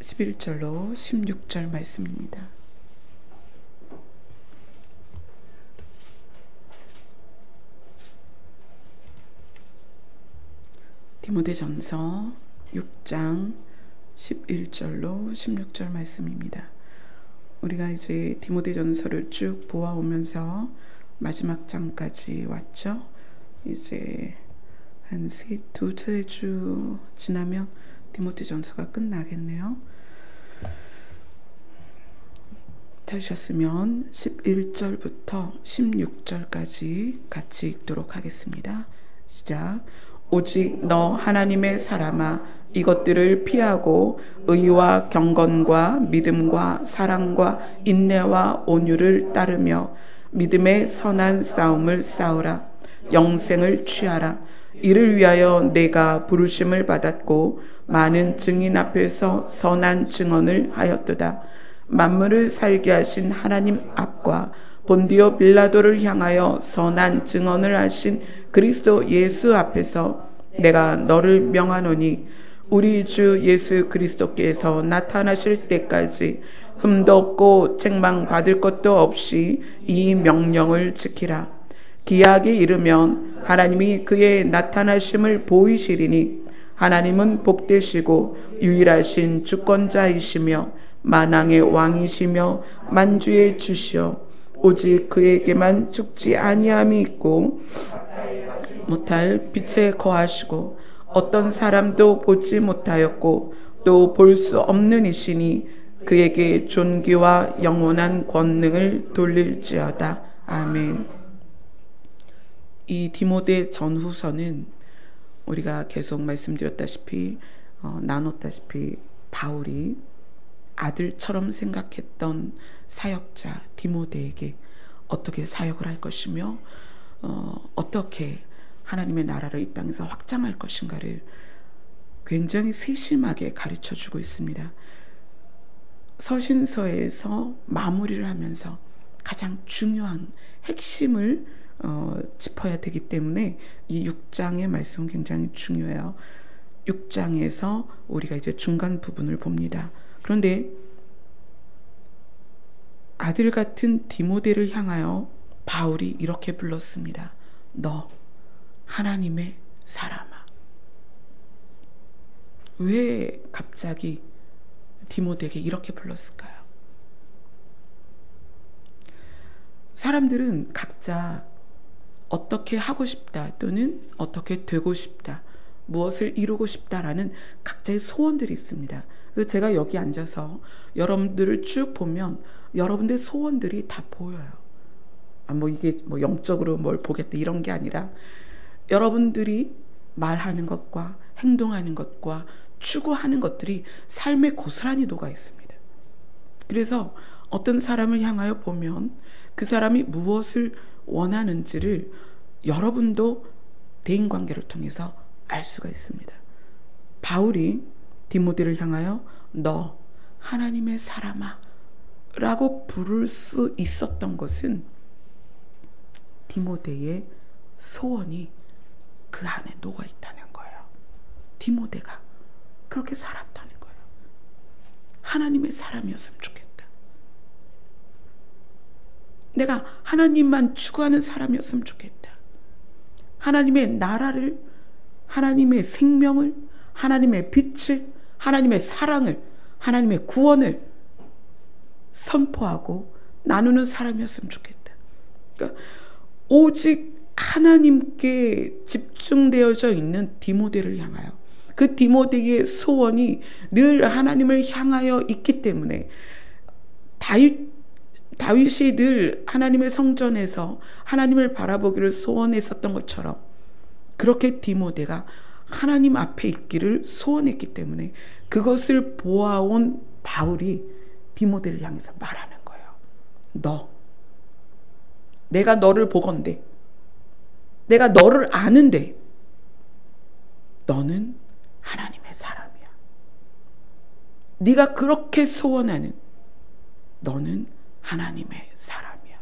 11절로 16절 말씀입니다. 디모데전서 6장 11절로 16절 말씀입니다. 우리가 이제 디모데전서를 쭉 보아오면서 마지막 장까지 왔죠. 이제 한 두세 주 지나면 디모데전서가 끝나겠네요. 찾으셨으면 11절부터 16절까지 같이 읽도록 하겠습니다. 시작. 오직 너 하나님의 사람아, 이것들을 피하고 의와 경건과 믿음과 사랑과 인내와 온유를 따르며 믿음의 선한 싸움을 싸우라. 영생을 취하라. 이를 위하여 내가 부르심을 받았고 많은 증인 앞에서 선한 증언을 하였도다. 만물을 살게 하신 하나님 앞과 본디오 빌라도를 향하여 선한 증언을 하신 그리스도 예수 앞에서 내가 너를 명하노니 우리 주 예수 그리스도께서 나타나실 때까지 흠도 없고 책망받을 것도 없이 이 명령을 지키라. 기약에 이르면 하나님이 그의 나타나심을 보이시리니 하나님은 복되시고 유일하신 주권자이시며 만왕의 왕이시며 만주의 주시여 오직 그에게만 죽지 아니함이 있고 못할 빛에 거하시고 어떤 사람도 보지 못하였고 또 볼 수 없는 이시니 그에게 존귀와 영원한 권능을 돌릴지어다. 아멘. 이 디모데 전후서는 우리가 계속 말씀드렸다시피 나눴다시피 바울이 아들처럼 생각했던 사역자 디모데에게 어떻게 사역을 할 것이며 어떻게 하나님의 나라를 이 땅에서 확장할 것인가를 굉장히 세심하게 가르쳐주고 있습니다. 서신서에서 마무리를 하면서 가장 중요한 핵심을 짚어야 되기 때문에 이 6장의 말씀은 굉장히 중요해요. 6장에서 우리가 이제 중간 부분을 봅니다. 그런데 아들 같은 디모데를 향하여 바울이 이렇게 불렀습니다. 너 하나님의 사람아. 왜 갑자기 디모데에게 이렇게 불렀을까요? 사람들은 각자 어떻게 하고 싶다 또는 어떻게 되고 싶다, 무엇을 이루고 싶다라는 각자의 소원들이 있습니다. 그래서 제가 여기 앉아서 여러분들을 쭉 보면 여러분들의 소원들이 다 보여요. 이게 영적으로 뭘 보겠다 이런 게 아니라 여러분들이 말하는 것과 행동하는 것과 추구하는 것들이 삶에 고스란히 녹아 있습니다. 그래서 어떤 사람을 향하여 보면 그 사람이 무엇을 원하는지를 여러분도 대인관계를 통해서 알 수가 있습니다. 바울이 디모데를 향하여 너 하나님의 사람아 라고 부를 수 있었던 것은 디모데의 소원이 그 안에 녹아 있다는 거예요. 디모데가 그렇게 살았다는 거예요. 하나님의 사람이었으면 좋겠다. 내가 하나님만 추구하는 사람이었으면 좋겠다. 하나님의 나라를, 하나님의 생명을, 하나님의 빛을, 하나님의 사랑을, 하나님의 구원을 선포하고 나누는 사람이었으면 좋겠다. 그러니까 오직 하나님께 집중되어져 있는 디모데를 향하여, 그 디모데의 소원이 늘 하나님을 향하여 있기 때문에 다윗이 늘 하나님의 성전에서 하나님을 바라보기를 소원했었던 것처럼 그렇게 디모데가 하나님 앞에 있기를 소원했기 때문에 그것을 보아온 바울이 디모데를 향해서 말하는 거예요. 내가 너를 보건대, 내가 너를 아는데 너는 하나님의 사람이야. 네가 그렇게 소원하는 너는 하나님의 사람이야.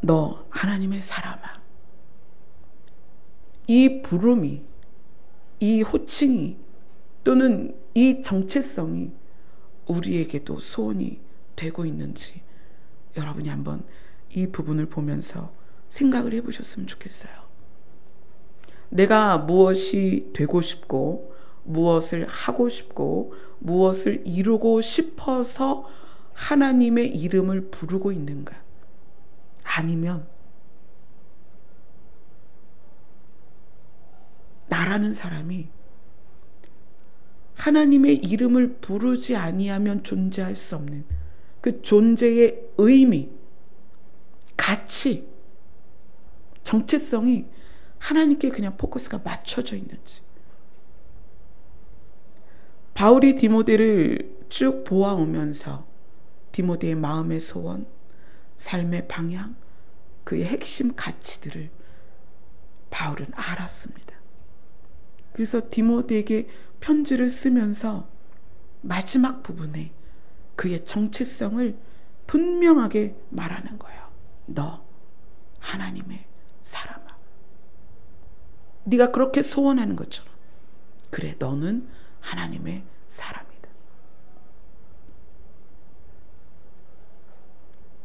너 하나님의 사람아. 이 부름이, 이 호칭이 또는 이 정체성이 우리에게도 소원이 되고 있는지 여러분이 한번 이 부분을 보면서 생각을 해보셨으면 좋겠어요. 내가 무엇이 되고 싶고 무엇을 하고 싶고 무엇을 이루고 싶어서 하나님의 이름을 부르고 있는가? 아니면 나라는 사람이 하나님의 이름을 부르지 아니하면 존재할 수 없는 그 존재의 의미, 가치, 정체성이 하나님께 그냥 포커스가 맞춰져 있는지. 바울이 디모데를 쭉 보아오면서 디모데의 마음의 소원, 삶의 방향, 그의 핵심 가치들을 바울은 알았습니다. 그래서 디모데에게 편지를 쓰면서 마지막 부분에 그의 정체성을 분명하게 말하는 거예요. 너 하나님의 사람아. 네가 그렇게 소원하는 것처럼 그래, 너는 하나님의 사람이다.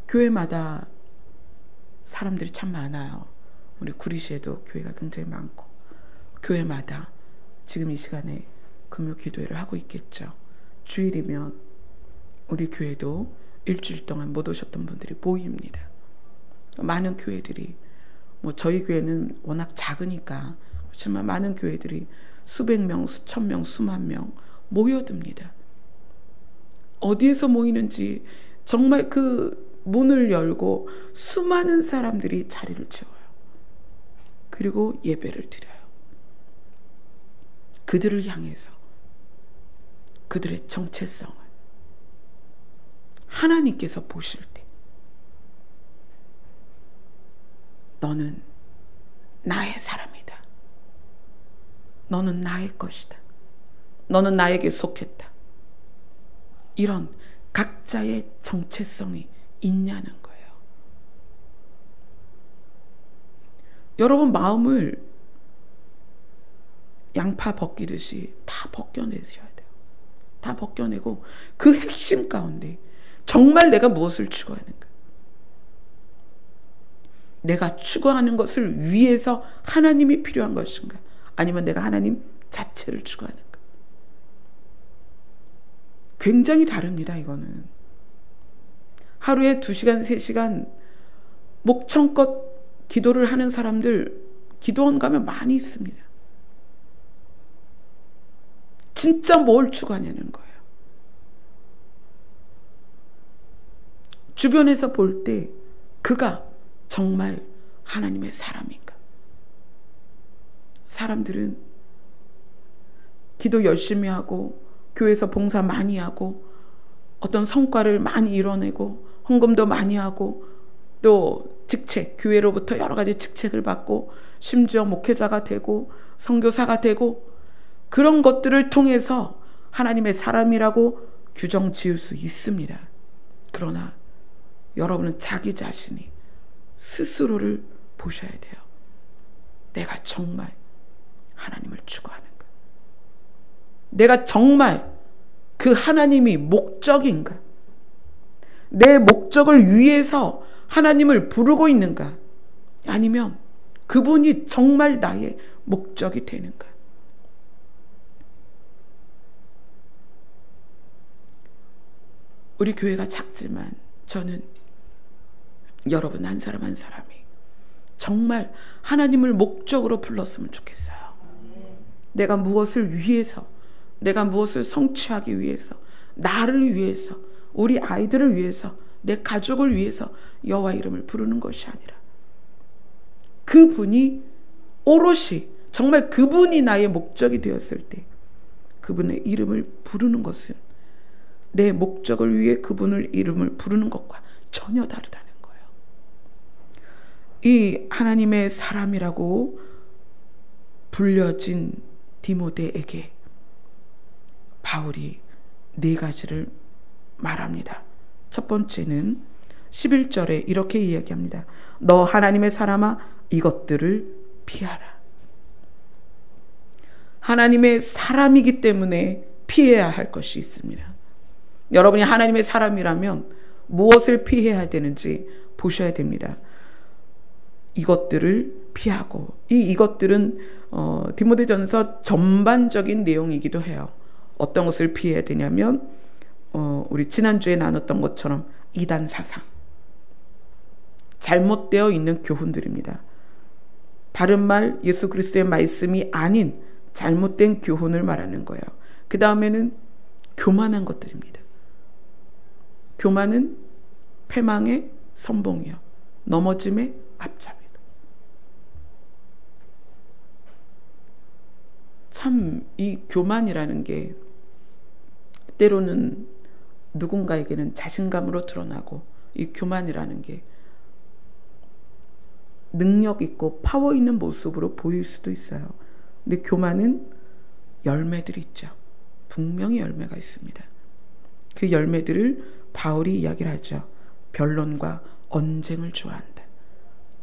교회마다 사람들이 참 많아요. 우리 구리시에도 교회가 굉장히 많고 교회마다 지금 이 시간에 금요 기도회를 하고 있겠죠. 주일이면 우리 교회도 일주일 동안 못 오셨던 분들이 모입니다. 많은 교회들이 저희 교회는 워낙 작으니까 그렇지만 많은 교회들이 수백 명, 수천 명, 수만 명 모여듭니다. 어디에서 모이는지 정말 그 문을 열고 수많은 사람들이 자리를 채워요. 그리고 예배를 드려요. 그들을 향해서 그들의 정체성을 하나님께서 보실 때 너는 나의 사람이다. 너는 나의 것이다. 너는 나에게 속했다. 이런 각자의 정체성이 있냐는 거예요. 여러분 마음을 양파 벗기듯이 다 벗겨내셔야 돼요. 다 벗겨내고 그 핵심 가운데 정말 내가 무엇을 추구하는가? 내가 추구하는 것을 위해서 하나님이 필요한 것인가? 아니면 내가 하나님 자체를 추구하는가? 굉장히 다릅니다. 이거는 하루에 2시간 3시간 목청껏 기도를 하는 사람들 기도원 가면 많이 있습니다. 진짜 뭘 추구하냐는 거예요. 주변에서 볼 때 그가 정말 하나님의 사람인가? 사람들은 기도 열심히 하고 교회에서 봉사 많이 하고 어떤 성과를 많이 이뤄내고 헌금도 많이 하고 또 직책, 교회로부터 여러 가지 직책을 받고 심지어 목회자가 되고 선교사가 되고 그런 것들을 통해서 하나님의 사람이라고 규정 지을 수 있습니다. 그러나 여러분은 자기 자신이 스스로를 보셔야 돼요. 내가 정말 하나님을 추구하는가? 내가 정말 그 하나님이 목적인가? 내 목적을 위해서 하나님을 부르고 있는가? 아니면 그분이 정말 나의 목적이 되는가? 우리 교회가 작지만 저는 여러분 한 사람 한 사람이 정말 하나님을 목적으로 불렀으면 좋겠어요. 내가 무엇을 위해서, 내가 무엇을 성취하기 위해서, 나를 위해서, 우리 아이들을 위해서, 내 가족을 위해서 여호와 이름을 부르는 것이 아니라 그분이 오롯이 정말 그분이 나의 목적이 되었을 때 그분의 이름을 부르는 것은 내 목적을 위해 그분을 이름을 부르는 것과 전혀 다르다는 거예요. 이 하나님의 사람이라고 불려진 디모데에게 바울이 4가지를 말합니다. 첫 번째는 11절에 이렇게 이야기합니다. 너 하나님의 사람아 이것들을 피하라. 하나님의 사람이기 때문에 피해야 할 것이 있습니다. 여러분이 하나님의 사람이라면 무엇을 피해야 되는지 보셔야 됩니다. 이것들을 피하고, 이것들은 디모데전서 전반적인 내용이기도 해요. 어떤 것을 피해야 되냐면 우리 지난주에 나눴던 것처럼 이단 사상, 잘못되어 있는 교훈들입니다. 바른말 예수 그리스도의 말씀이 아닌 잘못된 교훈을 말하는 거예요. 그 다음에는 교만한 것들입니다. 교만은 패망의 선봉이요, 넘어짐의 앞잡이다. 참 이 교만이라는 게 때로는 누군가에게는 자신감으로 드러나고, 이 교만이라는 게 능력 있고 파워 있는 모습으로 보일 수도 있어요. 근데 교만은 열매들이 있죠. 분명히 열매가 있습니다. 그 열매들을 바울이 이야기를 하죠. 변론과 언쟁을 좋아한다.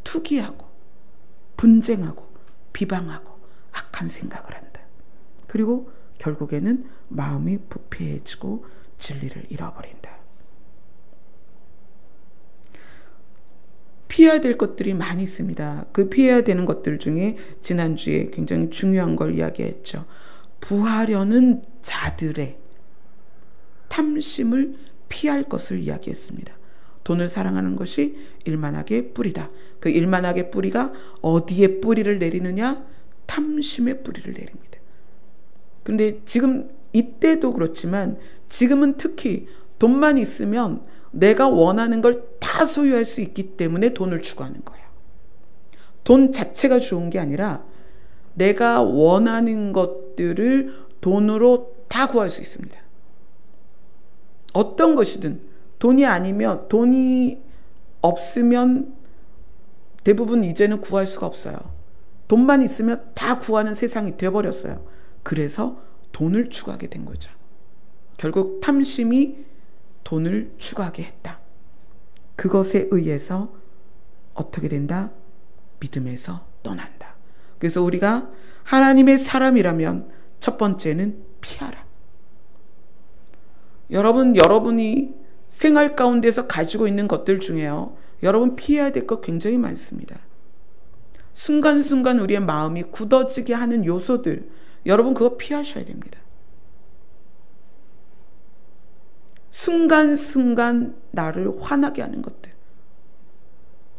투기하고 분쟁하고 비방하고 악한 생각을 한다. 그리고 결국에는 마음이 부패해지고 진리를 잃어버린다. 피해야 될 것들이 많이 있습니다. 그 피해야 되는 것들 중에 지난주에 굉장히 중요한 걸 이야기했죠. 부하려는 자들의 탐심을 피할 것을 이야기했습니다. 돈을 사랑하는 것이 일만하게 뿌리다. 그 일만하게 뿌리가 어디에 뿌리를 내리느냐? 탐심의 뿌리를 내립니다. 그런데 지금 이때도 그렇지만 지금은 특히 돈만 있으면 내가 원하는 걸 다 소유할 수 있기 때문에 돈을 추구하는 거예요. 돈 자체가 좋은 게 아니라 내가 원하는 것들을 돈으로 다 구할 수 있습니다. 어떤 것이든 돈이 아니면, 돈이 없으면 대부분 이제는 구할 수가 없어요. 돈만 있으면 다 구하는 세상이 돼버렸어요. 그래서 돈을 추구하게 된 거죠. 결국 탐심이 돈을 추구하게 했다. 그것에 의해서 어떻게 된다? 믿음에서 떠난다. 그래서 우리가 하나님의 사람이라면 첫 번째는 피하라. 여러분이 생활 가운데서 가지고 있는 것들 중에요, 여러분 피해야 될 것 굉장히 많습니다. 순간순간 우리의 마음이 굳어지게 하는 요소들, 여러분 그거 피하셔야 됩니다. 순간순간 나를 화나게 하는 것들,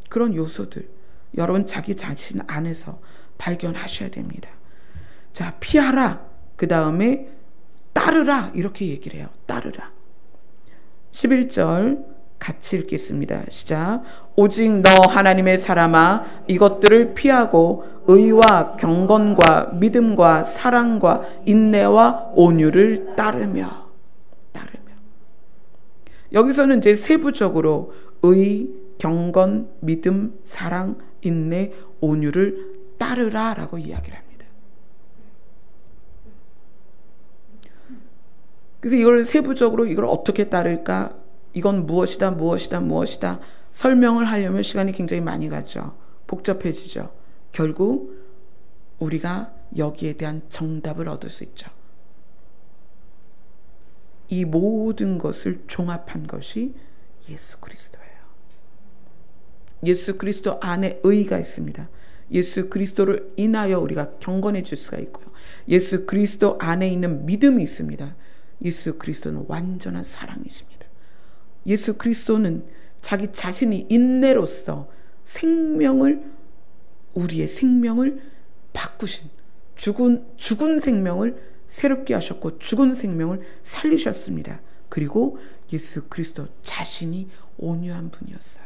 그런 요소들 여러분 자기 자신 안에서 발견하셔야 됩니다. 자, 피하라. 그 다음에 따르라. 이렇게 얘기를 해요. 따르라. 11절 같이 읽겠습니다. 시작. 오직 너 하나님의 사람아, 이것들을 피하고 의와 경건과 믿음과 사랑과 인내와 온유를 따르며. 여기서는 이제 세부적으로 의, 경건, 믿음, 사랑, 인내, 온유를 따르라 라고 이야기를 합니다. 그래서 이걸 세부적으로 이걸 어떻게 따를까? 이건 무엇이다 설명을 하려면 시간이 굉장히 많이 가죠. 복잡해지죠. 결국 우리가 여기에 대한 정답을 얻을 수 있죠. 이 모든 것을 종합한 것이 예수 그리스도예요. 예수 그리스도 안에 의가 있습니다. 예수 그리스도를 인하여 우리가 경건해질 수가 있고요. 예수 그리스도 안에 있는 믿음이 있습니다. 예수 그리스도는 완전한 사랑이십니다. 예수 그리스도는 자기 자신이 인내로서 우리의 생명을 바꾸신, 죽은 생명을 새롭게 하셨고 죽은 생명을 살리셨습니다. 그리고 예수 그리스도 자신이 온유한 분이었어요.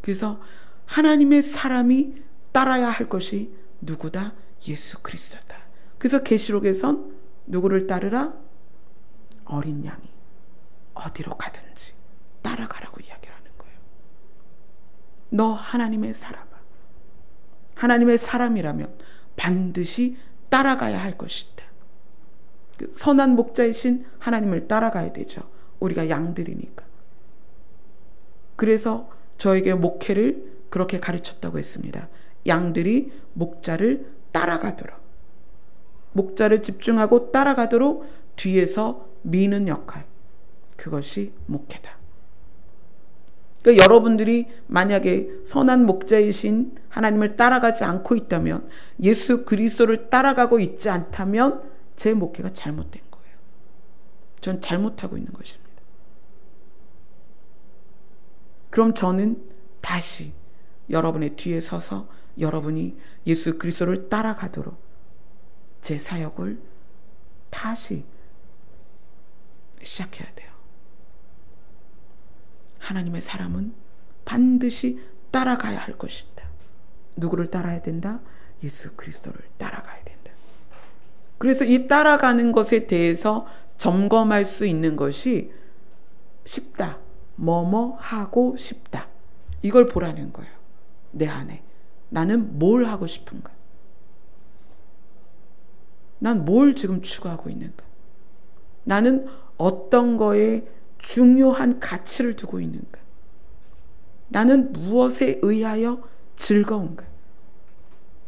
그래서 하나님의 사람이 따라야 할 것이 누구다? 예수 그리스도다. 그래서 계시록에선 누구를 따르라? 어린 양이 어디로 가든지 따라가라고 이야기를 하는 거예요. 너 하나님의 사람아. 하나님의 사람이라면 반드시 따라가야 할 것이다. 선한 목자이신 하나님을 따라가야 되죠. 우리가 양들이니까. 그래서 저에게 목회를 그렇게 가르쳤다고 했습니다. 양들이 목자를 따라가도록. 목자를 집중하고 따라가도록 뒤에서 미는 역할, 그것이 목회다. 그러니까 여러분들이 만약에 선한 목자이신 하나님을 따라가지 않고 있다면, 예수 그리스도를 따라가고 있지 않다면 제 목회가 잘못된 거예요. 전 잘못하고 있는 것입니다. 그럼 저는 다시 여러분의 뒤에 서서 여러분이 예수 그리스도를 따라가도록 제 사역을 다시 시작해야 돼요. 하나님의 사람은 반드시 따라가야 할 것이다. 누구를 따라야 된다? 예수 그리스도를 따라가야 된다. 그래서 이 따라가는 것에 대해서 점검할 수 있는 것이 쉽다. 뭐뭐 하고 싶다. 이걸 보라는 거예요. 내 안에. 나는 뭘 하고 싶은가? 난 뭘 지금 추구하고 있는가? 나는 어떤 거에 중요한 가치를 두고 있는가? 나는 무엇에 의하여 즐거운가?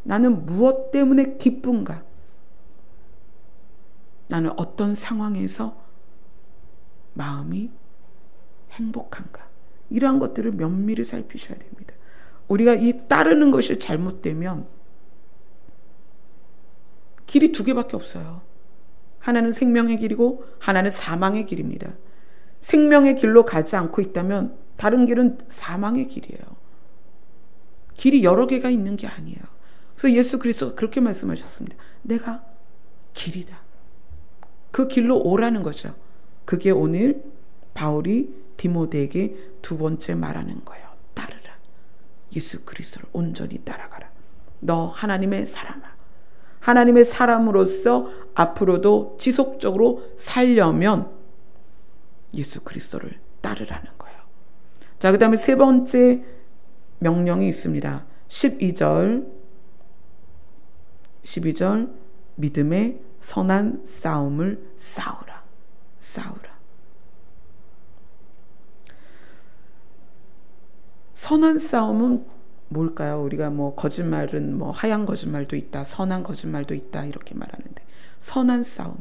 나는 무엇 때문에 기쁜가? 나는 어떤 상황에서 마음이 행복한가? 이러한 것들을 면밀히 살피셔야 됩니다. 우리가 이 따르는 것이 잘못되면 길이 두 개밖에 없어요. 하나는 생명의 길이고 하나는 사망의 길입니다. 생명의 길로 가지 않고 있다면 다른 길은 사망의 길이에요. 길이 여러 개가 있는 게 아니에요. 그래서 예수 그리스도가 그렇게 말씀하셨습니다. 내가 길이다. 그 길로 오라는 거죠. 그게 오늘 바울이 디모데에게 두 번째 말하는 거예요. 따르라. 예수 그리스도를 온전히 따라가라. 너 하나님의 사람아. 하나님의 사람으로서 앞으로도 지속적으로 살려면 예수 그리스도를 따르라는 거예요. 자, 그 다음에 세 번째 명령이 있습니다. 12절 믿음의 선한 싸움을 싸우라. 선한 싸움은 뭘까요? 우리가 뭐 거짓말은 뭐 하얀 거짓말도 있다, 선한 거짓말도 있다 이렇게 말하는데, 선한 싸움.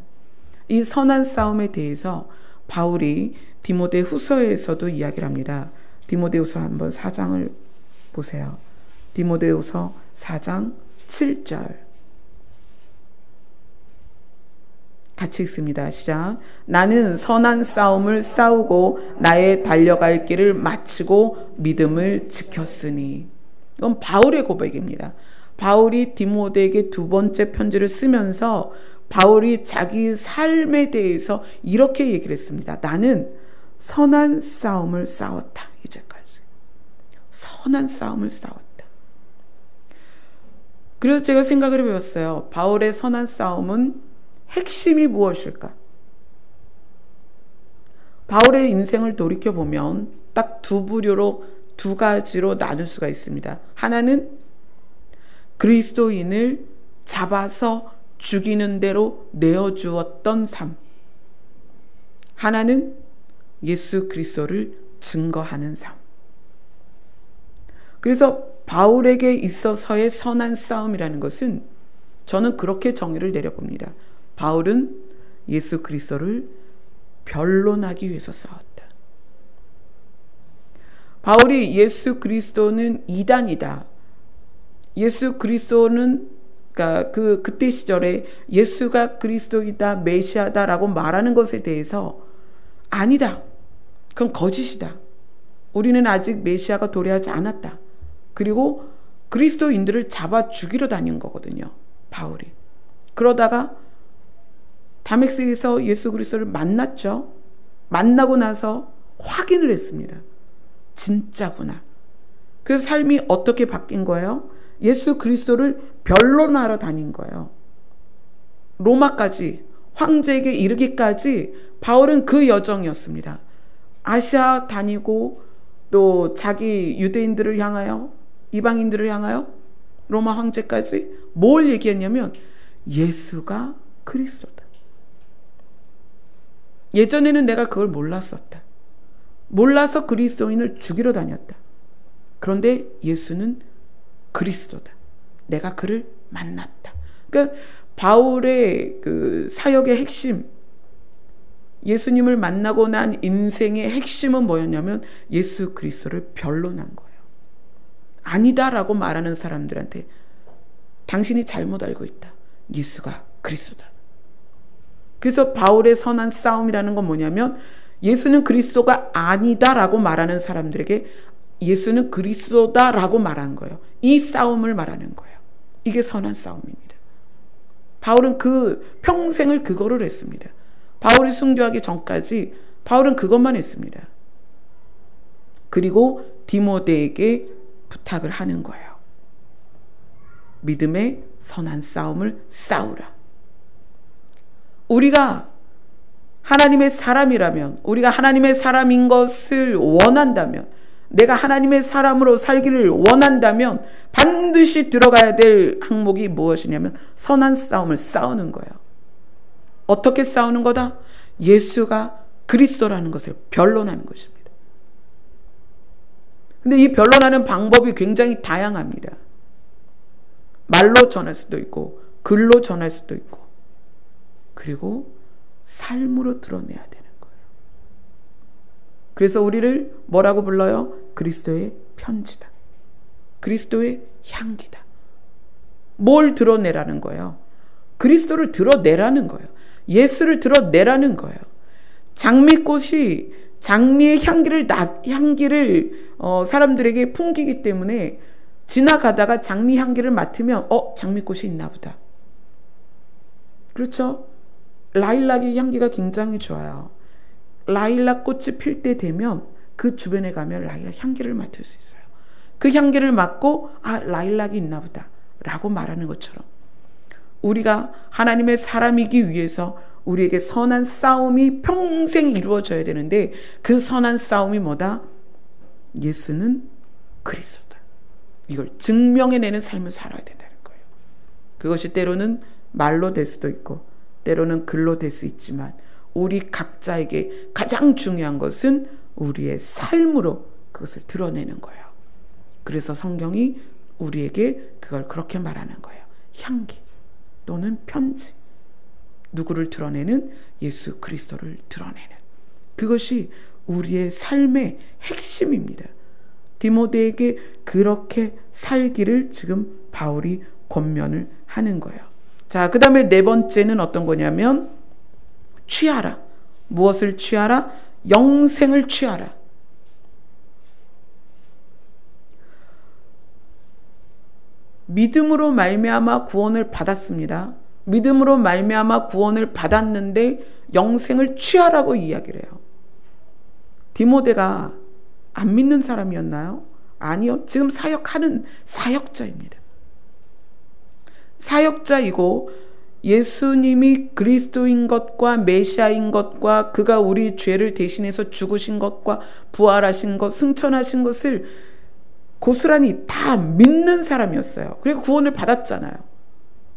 이 선한 싸움에 대해서 바울이 디모데 후서에서도 이야기를 합니다. 디모데 후서 한번 4장을 보세요. 디모데 후서 4장 7절 같이 읽습니다. 시작. 나는 선한 싸움을 싸우고 나의 달려갈 길을 마치고 믿음을 지켰으니. 이건 바울의 고백입니다. 바울이 디모데에게 두 번째 편지를 쓰면서 바울이 자기 삶에 대해서 이렇게 얘기를 했습니다. 나는 선한 싸움을 싸웠다. 이제까지. 선한 싸움을 싸웠다. 그래서 제가 생각을 해봤어요. 바울의 선한 싸움은 핵심이 무엇일까? 바울의 인생을 돌이켜보면 딱 두 부류로, 두 가지로 나눌 수가 있습니다. 하나는 그리스도인을 잡아서 죽이는 대로 내어주었던 삶. 하나는 예수 그리스도를 증거하는 삶. 그래서 바울에게 있어서의 선한 싸움이라는 것은 저는 그렇게 정의를 내려봅니다. 바울은 예수 그리스도를 변론하기 위해서 싸웠다. 바울이 예수 그리스도는 이단이다. 예수 그리스도는 그때 시절에 예수가 그리스도이다, 메시아다라고 말하는 것에 대해서 아니다. 그건 거짓이다. 우리는 아직 메시아가 도래하지 않았다. 그리고 그리스도인들을 잡아 죽이러 다닌 거거든요. 바울이. 그러다가 다메섹에서 예수 그리스도를 만났죠. 만나고 나서 확인을 했습니다. 진짜구나. 그래서 삶이 어떻게 바뀐 거예요? 예수 그리스도를 변론하러 다닌 거예요. 로마까지, 황제에게 이르기까지 바울은 그 여정이었습니다. 아시아 다니고 또 자기 유대인들을 향하여, 이방인들을 향하여 로마 황제까지 뭘 얘기했냐면 예수가 그리스도다. 예전에는 내가 그걸 몰랐었다. 몰라서 그리스도인을 죽이러 다녔다. 그런데 예수는 그리스도다. 내가 그를 만났다. 그러니까 바울의 그 사역의 핵심, 예수님을 만나고 난 인생의 핵심은 뭐였냐면 예수 그리스도를 변론한 거예요. 아니다라고 말하는 사람들한테 당신이 잘못 알고 있다. 예수가 그리스도다. 그래서 바울의 선한 싸움이라는 건 뭐냐면 예수는 그리스도가 아니다라고 말하는 사람들에게 예수는 그리스도다라고 말한 거예요. 이 싸움을 말하는 거예요. 이게 선한 싸움입니다. 바울은 그 평생을 그거를 했습니다. 바울이 순교하기 전까지 바울은 그것만 했습니다. 그리고 디모데에게 부탁을 하는 거예요. 믿음의 선한 싸움을 싸우라. 우리가 하나님의 사람이라면, 우리가 하나님의 사람인 것을 원한다면, 내가 하나님의 사람으로 살기를 원한다면 반드시 들어가야 될 항목이 무엇이냐면 선한 싸움을 싸우는 거예요. 어떻게 싸우는 거다? 예수가 그리스도라는 것을 변론하는 것입니다. 근데 이 변론하는 방법이 굉장히 다양합니다. 말로 전할 수도 있고 글로 전할 수도 있고 그리고 삶으로 드러내야 되는 거예요. 그래서 우리를 뭐라고 불러요? 그리스도의 편지다. 그리스도의 향기다. 뭘 드러내라는 거예요? 그리스도를 드러내라는 거예요. 예수를 드러내라는 거예요. 장미꽃이 장미의 향기를 사람들에게 풍기기 때문에 지나가다가 장미 향기를 맡으면 장미꽃이 있나 보다. 그렇죠? 라일락의 향기가 굉장히 좋아요. 라일락 꽃이 필 때 되면 그 주변에 가면 라일락 향기를 맡을 수 있어요. 그 향기를 맡고 라일락이 있나 보다 라고 말하는 것처럼 우리가 하나님의 사람이기 위해서 우리에게 선한 싸움이 평생 이루어져야 되는데 그 선한 싸움이 뭐다? 예수는 그리스도다. 이걸 증명해내는 삶을 살아야 된다는 거예요. 그것이 때로는 말로 될 수도 있고 때로는 글로 될 수 있지만 우리 각자에게 가장 중요한 것은 우리의 삶으로 그것을 드러내는 거예요. 그래서 성경이 우리에게 그걸 그렇게 말하는 거예요. 향기 또는 편지. 누구를 드러내는? 예수 그리스도를 드러내는. 그것이 우리의 삶의 핵심입니다. 디모데에게 그렇게 살기를 지금 바울이 권면을 하는 거예요. 자, 그 다음에 네 번째는 어떤 거냐면 취하라. 무엇을 취하라? 영생을 취하라. 믿음으로 말미암아 구원을 받았습니다. 믿음으로 말미암아 구원을 받았는데 영생을 취하라고 이야기를 해요. 디모데가 안 믿는 사람이었나요? 아니요. 지금 사역하는 사역자입니다. 사역자이고 예수님이 그리스도인 것과 메시아인 것과 그가 우리 죄를 대신해서 죽으신 것과 부활하신 것, 승천하신 것을 고스란히 다 믿는 사람이었어요. 그리고 구원을 받았잖아요.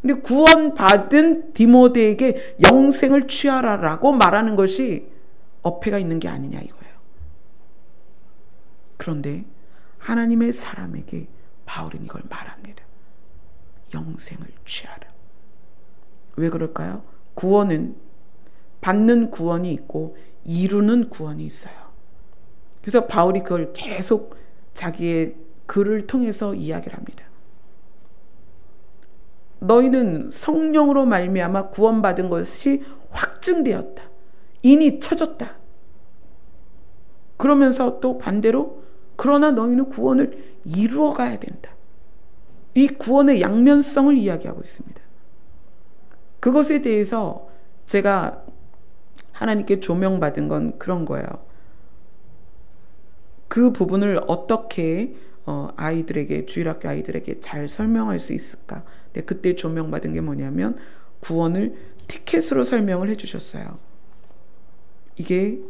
근데 구원받은 디모데에게 영생을 취하라라고 말하는 것이 어폐가 있는 게 아니냐 이거예요. 그런데 하나님의 사람에게 바울은 이걸 말합니다. 영생을 취하라. 왜 그럴까요? 구원은 받는 구원이 있고 이루는 구원이 있어요. 그래서 바울이 그걸 계속 자기의 글을 통해서 이야기를 합니다. 너희는 성령으로 말미암아 구원받은 것이 확증되었다. 인이 쳐졌다. 그러면서 또 반대로 그러나 너희는 구원을 이루어 가야 된다. 이 구원의 양면성을 이야기하고 있습니다. 그것에 대해서 제가 하나님께 조명받은 건 그런 거예요. 그 부분을 어떻게 아이들에게, 주일학교 아이들에게 잘 설명할 수 있을까? 근데 그때 조명받은 게 뭐냐면 구원을 티켓으로 설명을 해주셨어요. 이게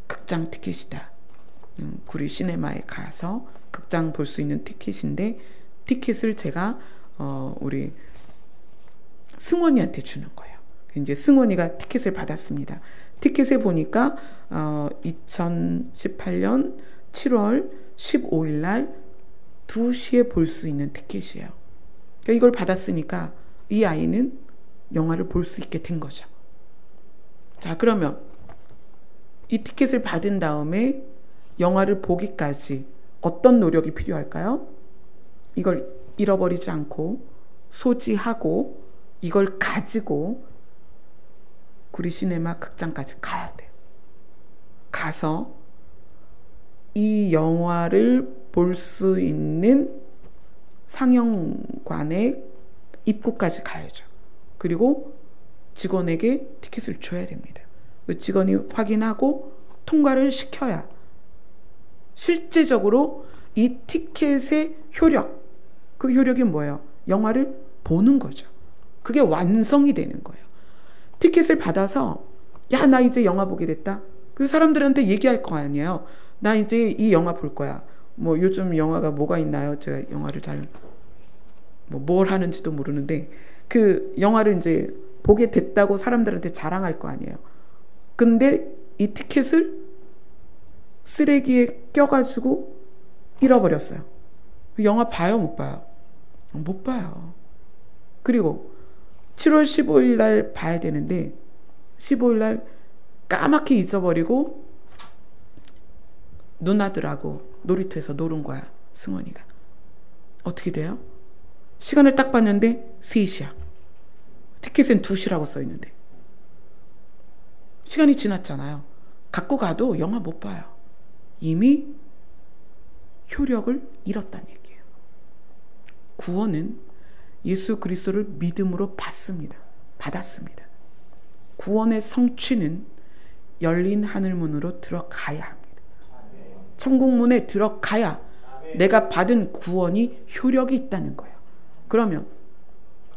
극장 티켓이다. 구리 시네마에 가서 극장 볼 수 있는 티켓인데 티켓을 제가 우리 승원이한테 주는 거예요. 이제 승원이가 티켓을 받았습니다. 티켓에 보니까 2018년 7월 15일 날 2시에 볼 수 있는 티켓이에요. 그러니까 이걸 받았으니까 이 아이는 영화를 볼 수 있게 된 거죠. 자, 그러면 이 티켓을 받은 다음에 영화를 보기까지 어떤 노력이 필요할까요? 이걸 잃어버리지 않고 소지하고 이걸 가지고 구리시네마 극장까지 가야 돼요. 가서 이 영화를 볼 수 있는 상영관의 입구까지 가야죠. 그리고 직원에게 티켓을 줘야 됩니다. 그 직원이 확인하고 통과를 시켜야 실제적으로 이 티켓의 효력, 그 효력이 뭐예요? 영화를 보는 거죠. 그게 완성이 되는 거예요. 티켓을 받아서 야, 나 이제 영화 보게 됐다. 그 사람들한테 얘기할 거 아니에요. 나 이제 이 영화 볼 거야. 뭐 요즘 영화가 뭐가 있나요? 제가 영화를 잘 뭘 하는지도 모르는데 그 영화를 이제 보게 됐다고 사람들한테 자랑할 거 아니에요. 근데 이 티켓을 쓰레기에 껴가지고 잃어버렸어요. 영화 봐요, 못 봐요? 못 봐요. 그리고 7월 15일 날 봐야 되는데 15일 날 까맣게 잊어버리고 누나들하고 놀이터에서 노는 거야, 승원이가. 어떻게 돼요? 시간을 딱 봤는데 3시야. 티켓엔 2시라고 써있는데 시간이 지났잖아요. 갖고 가도 영화 못 봐요. 이미 효력을 잃었다는 얘기예요. 구원은 예수 그리스도를 믿음으로 받았습니다. 구원의 성취는 열린 하늘문으로 들어가야 합니다. 천국문에 들어가야 내가 받은 구원이 효력이 있다는 거예요. 그러면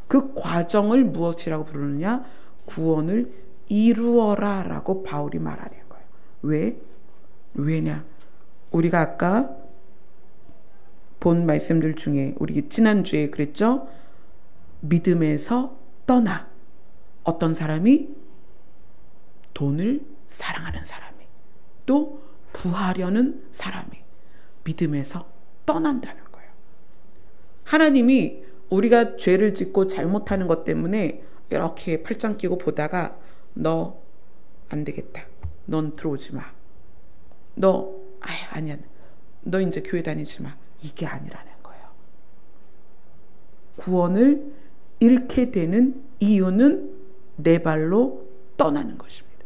그 과정을 무엇이라고 부르느냐? 구원을 이루어라 라고 바울이 말하는 거예요. 왜냐? 우리가 아까 본 말씀들 중에 우리 지난주에 그랬죠? 믿음에서 떠나 어떤 사람이 돈을 사랑하는 사람이 또 부하려는 사람이 믿음에서 떠난다는 거예요. 하나님이 우리가 죄를 짓고 잘못하는 것 때문에 이렇게 팔짱 끼고 보다가 너 안 되겠다. 넌 들어오지 마. 아니야. 너 이제 교회 다니지 마. 이게 아니라는 거예요. 구원을 잃게 되는 이유는 내 발로 떠나는 것입니다.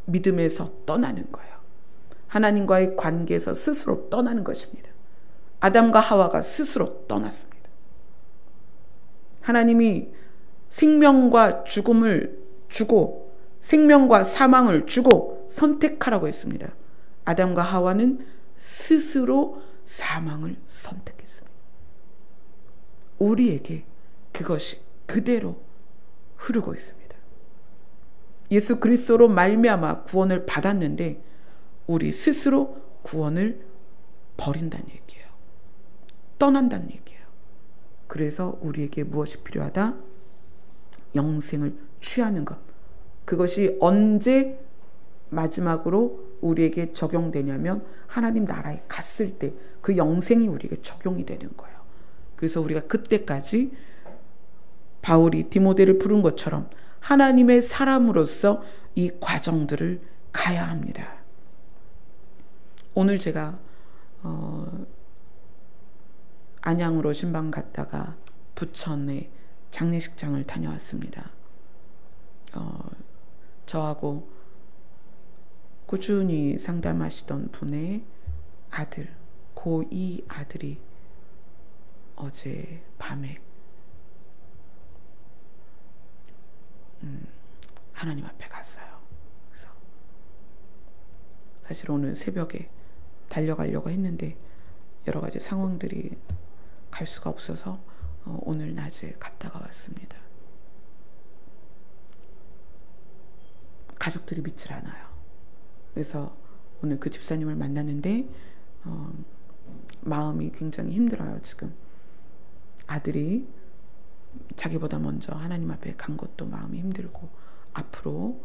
믿음에서 떠나는 거예요. 하나님과의 관계에서 스스로 떠나는 것입니다. 아담과 하와가 스스로 떠났습니다. 하나님이 생명과 죽음을 주고 생명과 사망을 주고 선택하라고 했습니다. 아담과 하와는 스스로 사망을 선택했습니다. 우리에게 그것이 그대로 흐르고 있습니다. 예수 그리스도로 말미암아 구원을 받았는데 우리 스스로 구원을 버린다는 얘기예요. 떠난다는 얘기예요. 그래서 우리에게 무엇이 필요하다? 영생을 취하는 것. 그것이 언제 마지막으로 우리에게 적용되냐면 하나님 나라에 갔을 때 그 영생이 우리에게 적용이 되는 거예요. 그래서 우리가 그때까지 바울이 디모데를 부른 것처럼 하나님의 사람으로서 이 과정들을 가야 합니다. 오늘 제가 안양으로 신방 갔다가 부천에 장례식장을 다녀왔습니다. 저하고 꾸준히 상담하시던 분의 아들, 고2 아들이 어제 밤에 하나님 앞에 갔어요. 그래서 사실 오늘 새벽에 달려가려고 했는데 여러 가지 상황들이 갈 수가 없어서 오늘 낮에 갔다가 왔습니다. 가족들이 믿질 않아요. 그래서 오늘 그 집사님을 만났는데 마음이 굉장히 힘들어요. 지금 아들이 자기보다 먼저 하나님 앞에 간 것도 마음이 힘들고 앞으로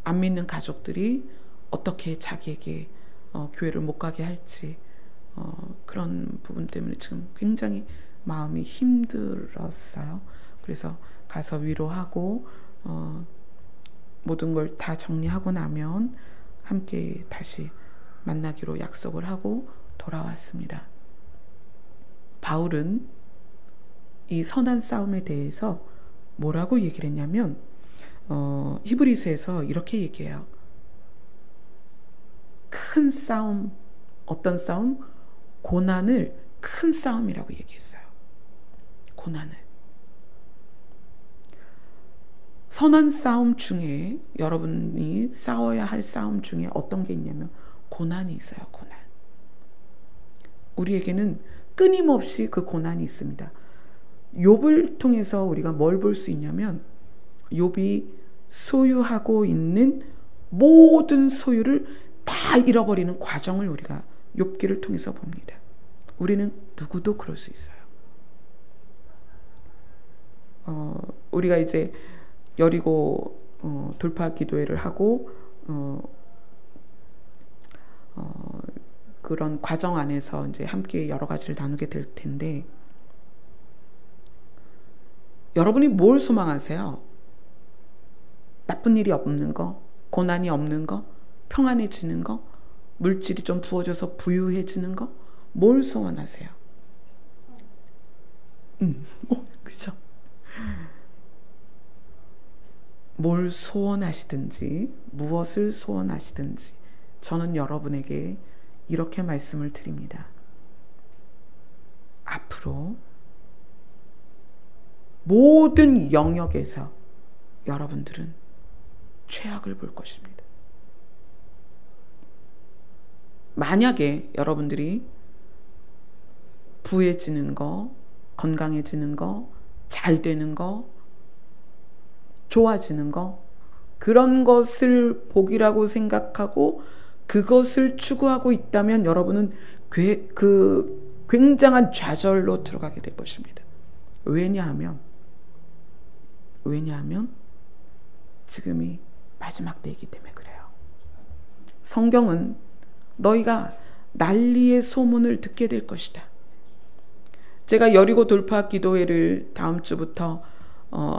안 믿는 가족들이 어떻게 자기에게 교회를 못 가게 할지 그런 부분 때문에 지금 굉장히 마음이 힘들었어요. 그래서 가서 위로하고 모든 걸 다 정리하고 나면 함께 다시 만나기로 약속을 하고 돌아왔습니다. 바울은 이 선한 싸움에 대해서 뭐라고 얘기를 했냐면 히브리서에서 이렇게 얘기해요. 큰 싸움, 어떤 싸움? 고난을 큰 싸움이라고 얘기했어요. 고난을. 선한 싸움 중에 여러분이 싸워야 할 싸움 중에 어떤 게 있냐면 고난이 있어요. 고난. 우리에게는 끊임없이 그 고난이 있습니다. 욥을 통해서 우리가 뭘 볼 수 있냐면 욥이 소유하고 있는 모든 소유를 다 잃어버리는 과정을 우리가 욥기를 통해서 봅니다. 우리는 누구도 그럴 수 있어요. 우리가 이제 여리고 돌파 기도회를 하고 그런 과정 안에서 이제 함께 여러 가지를 나누게 될 텐데, 여러분이 뭘 소망하세요? 나쁜 일이 없는 거, 고난이 없는 거, 평안해지는 거, 물질이 좀 부어져서 부유해지는 거, 뭘 소원하세요? 그죠? 뭘 소원하시든지, 무엇을 소원하시든지, 저는 여러분에게 이렇게 말씀을 드립니다. 앞으로 모든 영역에서 여러분들은 최악을 볼 것입니다. 만약에 여러분들이 부해지는 거, 건강해지는 거, 잘 되는 거, 좋아지는 거, 그런 것을 복이라고 생각하고 그것을 추구하고 있다면 여러분은 그 굉장한 좌절로 들어가게 될 것입니다. 왜냐하면 지금이 마지막 때이기 때문에 그래요. 성경은 너희가 난리의 소문을 듣게 될 것이다. 제가 여리고 돌파 기도회를 다음 주부터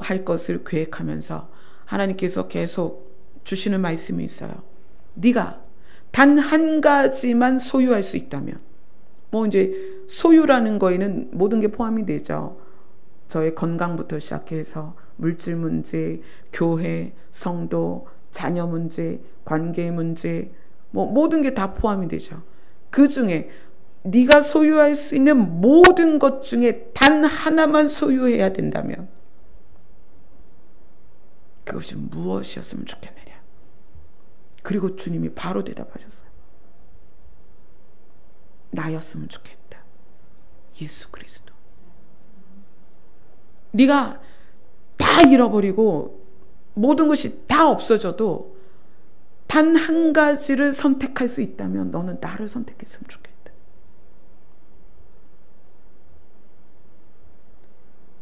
할 것을 계획하면서 하나님께서 계속 주시는 말씀이 있어요. 네가 단 한 가지만 소유할 수 있다면, 뭐 이제 소유라는 거에는 모든 게 포함이 되죠. 저의 건강부터 시작해서 물질 문제, 교회, 성도, 자녀 문제, 관계 문제, 뭐 모든 게 다 포함이 되죠. 그 중에 네가 소유할 수 있는 모든 것 중에 단 하나만 소유해야 된다면 그것이 무엇이었으면 좋겠느냐. 그리고 주님이 바로 대답하셨어요. 나였으면 좋겠다. 예수 그리스도. 네가 다 잃어버리고 모든 것이 다 없어져도 단 한 가지를 선택할 수 있다면 너는 나를 선택했으면 좋겠다.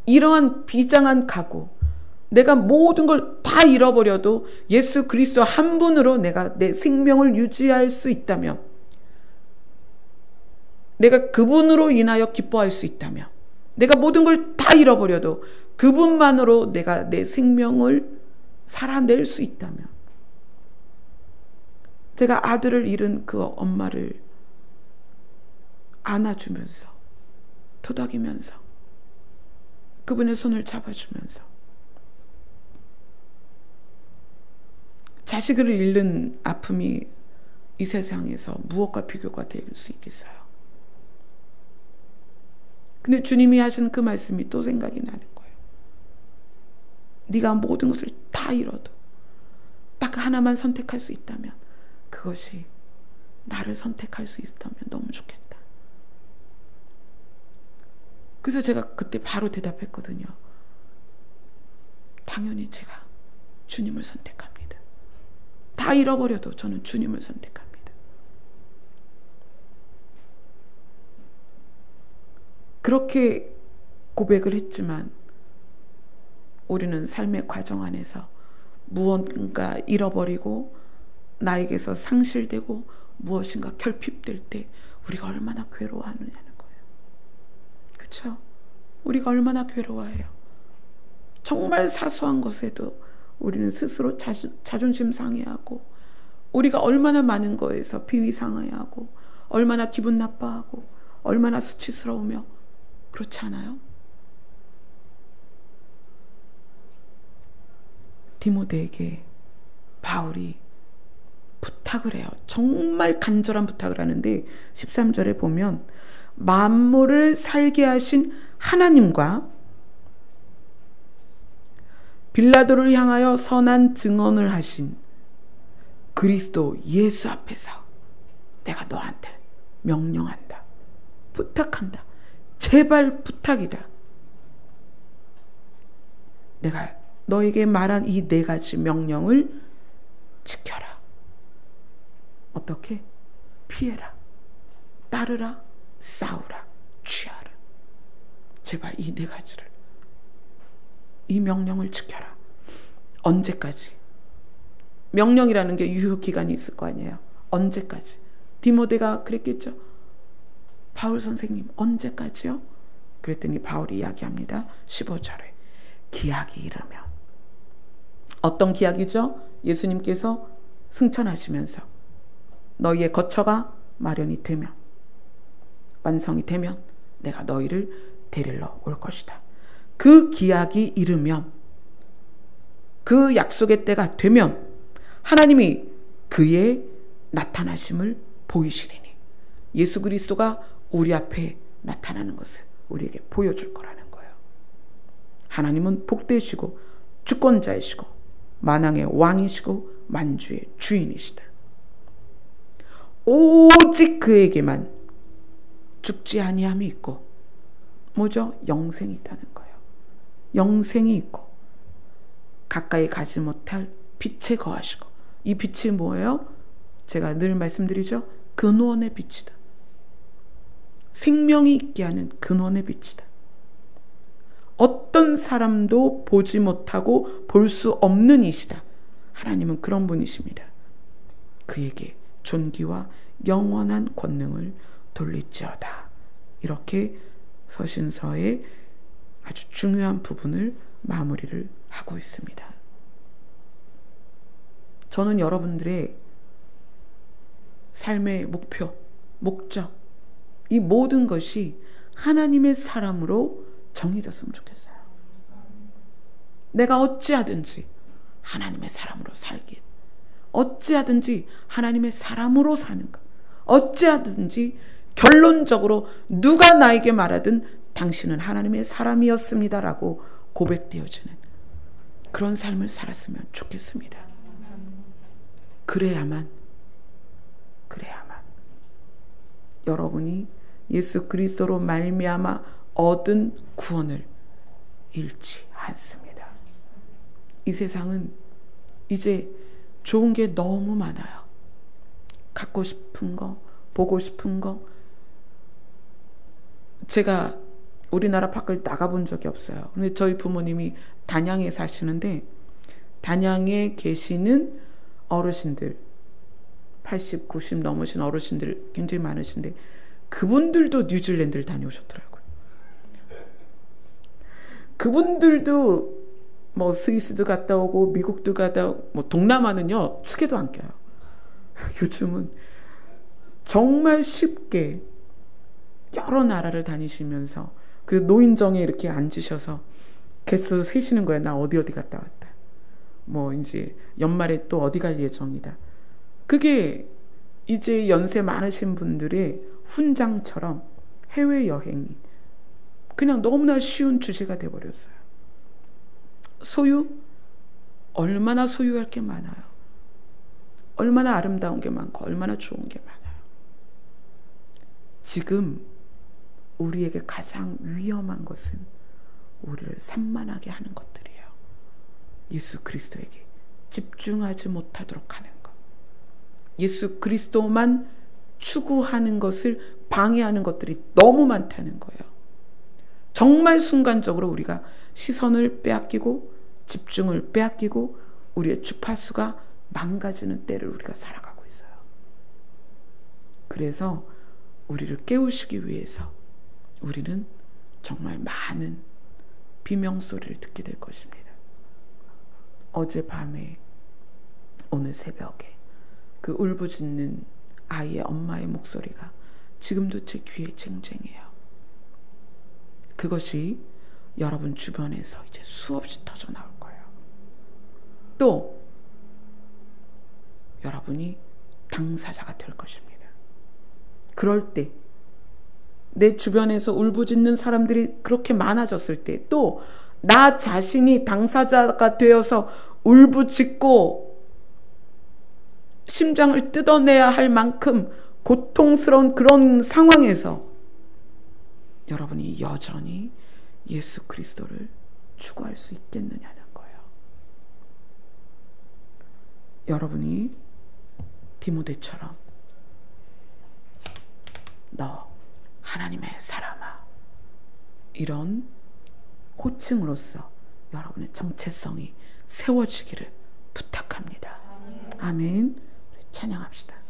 이러한 비장한 각오, 내가 모든 걸 다 잃어버려도 예수 그리스도 한 분으로 내가 내 생명을 유지할 수 있다면, 내가 그분으로 인하여 기뻐할 수 있다면, 내가 모든 걸 다 잃어버려도 그분만으로 내가 내 생명을 살아낼 수 있다면, 제가 아들을 잃은 그 엄마를 안아주면서 토닥이면서 그분의 손을 잡아주면서 자식을 잃는 아픔이 이 세상에서 무엇과 비교가 될 수 있겠어요? 근데 주님이 하신 그 말씀이 또 생각이 나는 거예요. 네가 모든 것을 다 잃어도 딱 하나만 선택할 수 있다면 그것이 나를 선택할 수 있다면 너무 좋겠다. 그래서 제가 그때 바로 대답했거든요. 당연히 제가 주님을 선택합니다. 다 잃어버려도 저는 주님을 선택합니다. 그렇게 고백을 했지만 우리는 삶의 과정 안에서 무언가 잃어버리고 나에게서 상실되고 무엇인가 결핍될 때 우리가 얼마나 괴로워하느냐는 거예요. 그렇죠? 우리가 얼마나 괴로워해요. 정말 사소한 것에도 우리는 스스로 자존심 상해하고, 우리가 얼마나 많은 거에서 비위 상해하고, 얼마나 기분 나빠하고, 얼마나 수치스러우며, 그렇지 않아요? 디모데에게 바울이 부탁을 해요. 정말 간절한 부탁을 하는데 13절에 보면 만물을 살게 하신 하나님과 빌라도를 향하여 선한 증언을 하신 그리스도 예수 앞에서 내가 너한테 명령한다. 부탁한다. 제발 부탁이다. 내가 너에게 말한 이 4가지 명령을 지켜라. 어떻게? 피해라. 따르라. 싸우라. 취하라. 제발 이 4가지를, 이 명령을 지켜라. 언제까지? 명령이라는 게 유효기간이 있을 거 아니에요. 언제까지? 디모데가 그랬겠죠. 바울 선생님 언제까지요? 그랬더니 바울이 이야기합니다. 15절에 기약이 이르면. 어떤 기약이죠? 예수님께서 승천하시면서 너희의 거처가 마련이 되면, 완성이 되면 내가 너희를 데리러 올 것이다. 그 기약이 이르면, 그 약속의 때가 되면 하나님이 그의 나타나심을 보이시리니, 예수 그리스도가 우리 앞에 나타나는 것을 우리에게 보여줄 거라는 거예요. 하나님은 복되시고 주권자이시고 만왕의 왕이시고 만주의 주인이시다. 오직 그에게만 죽지 아니함이 있고, 뭐죠? 영생이 있다는 거예요. 영생이 있고 가까이 가지 못할 빛에 거하시고, 이 빛이 뭐예요? 제가 늘 말씀드리죠. 근원의 빛이다. 생명이 있게 하는 근원의 빛이다. 어떤 사람도 보지 못하고 볼 수 없는 이시다. 하나님은 그런 분이십니다. 그에게 존귀와 영원한 권능을 돌릴지어다. 이렇게 서신서의 아주 중요한 부분을 마무리를 하고 있습니다. 저는 여러분들의 삶의 목표, 목적, 이 모든 것이 하나님의 사람으로 정해졌으면 좋겠어요. 내가 어찌하든지 하나님의 사람으로 살길, 어찌하든지 하나님의 사람으로 사는 것, 어찌하든지 결론적으로 누가 나에게 말하든 당신은 하나님의 사람이었습니다라고 고백되어지는 그런 삶을 살았으면 좋겠습니다. 그래야만 여러분이 예수 그리스도로 말미암아 얻은 구원을 잃지 않습니다. 이 세상은 이제 좋은 게 너무 많아요. 갖고 싶은 거, 보고 싶은 거. 제가 우리나라 밖을 나가본 적이 없어요. 근데 저희 부모님이 단양에 사시는데, 단양에 계시는 어르신들, 80, 90 넘으신 어르신들 굉장히 많으신데 그분들도 뉴질랜드를 다녀오셨더라고요. 그분들도 뭐 스위스도 갔다 오고 미국도 갔다 오고, 뭐 동남아는요 축에도 안 껴요. 요즘은 정말 쉽게 여러 나라를 다니시면서 그 노인정에 이렇게 앉으셔서 개수 세시는 거예요. 나 어디 갔다 왔다. 뭐 이제 연말에 또 어디 갈 예정이다. 그게 이제 연세 많으신 분들의 훈장처럼 해외여행이 그냥 너무나 쉬운 주제가 돼버렸어요. 소유? 얼마나 소유할 게 많아요. 얼마나 아름다운 게 많고 얼마나 좋은 게 많아요. 지금 우리에게 가장 위험한 것은 우리를 산만하게 하는 것들이에요. 예수 그리스도에게 집중하지 못하도록 하는 것, 예수 그리스도만 추구하는 것을 방해하는 것들이 너무 많다는 거예요. 정말 순간적으로 우리가 시선을 빼앗기고 집중을 빼앗기고 우리의 주파수가 망가지는 때를 우리가 살아가고 있어요. 그래서 우리를 깨우시기 위해서 우리는 정말 많은 비명소리를 듣게 될 것입니다. 어젯밤에 오늘 새벽에 그 울부짖는 아이의 엄마의 목소리가 지금도 제 귀에 쟁쟁해요. 그것이 여러분 주변에서 이제 수없이 터져 나올 거예요. 또 여러분이 당사자가 될 것입니다. 그럴 때 내 주변에서 울부짖는 사람들이 그렇게 많아졌을 때 또 나 자신이 당사자가 되어서 울부짖고 심장을 뜯어내야 할 만큼 고통스러운 그런 상황에서 여러분이 여전히 예수 그리스도를 추구할 수 있겠느냐는 거예요. 여러분이 디모데처럼 너 하나님의 사람아, 이런 호칭으로서 여러분의 정체성이 세워지기를 부탁합니다. 아멘. 찬양합시다.